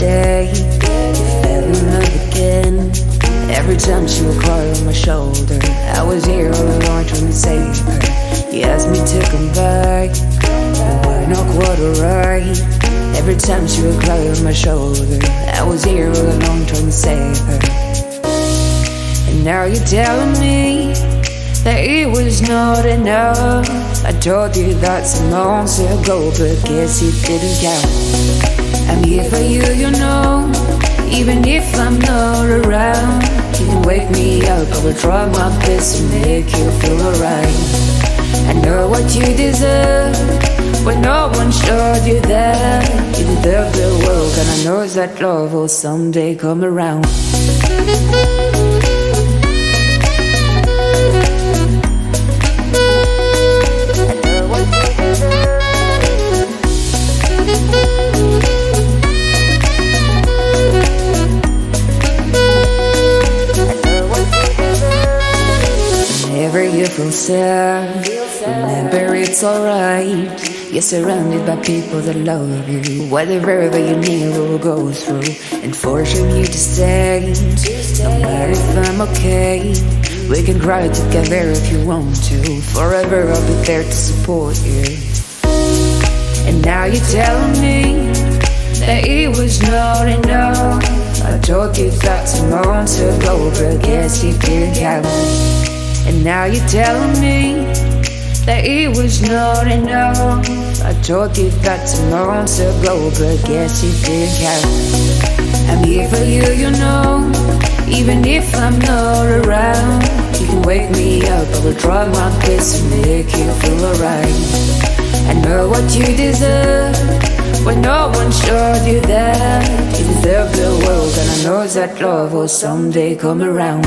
day fell in love again. Every time she would cry on my shoulder, I was here all alone trying to save her. He asked me to come back, but we're not quite alright. Every time she would cry on my shoulder, I was here all alone trying to save her. And now you're telling me that it was not enough. I told you that some months ago, but guess it didn't count. I'm here for you, you know, even if I'm not around. You can wake me up, I will try my best to make you feel alright. I know what you deserve, but no one showed you that. You deserve the world, and I know that love will someday come around. Whenever you feel sad, remember it's alright. You're surrounded by people that love you. Whatever that you need will go through and forcing you to stay. No matter if I'm okay, we can cry together if you want to. Forever I'll be there to support you. And now you're telling me that it was not enough. I told you that some months ago, but guess you didn't count. And now you're telling me that it was not enough. I told you that some months ago, but guess you didn't count. I'm here for you, you know, even if I'm not around. You can wake me up, I will try my best to make you feel alright. I know what you deserve, but no one showed you that. You deserve the world, and I know that love will someday come around.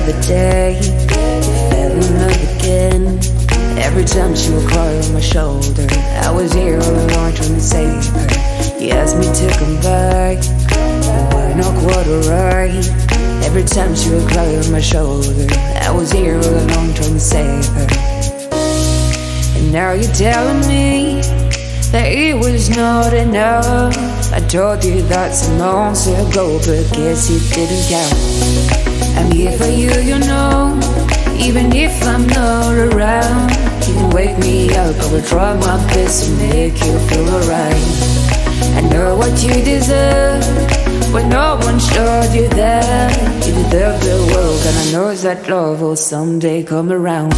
The day fell in love again. Every time she would cry on my shoulder, I was here all alone trying to save her. He asked me to come back, but we're not quite alright. Every time she would cry on my shoulder, I was here all alone trying to save her. And now you're telling me that it was not enough. I told you that some months ago, but guess it didn't count. I'm here for you, you know, even if I'm not around. You can wake me up, I will try my best to make you feel alright. I know what you deserve, but no one showed you that. You deserve the world, and I know that love will someday come around.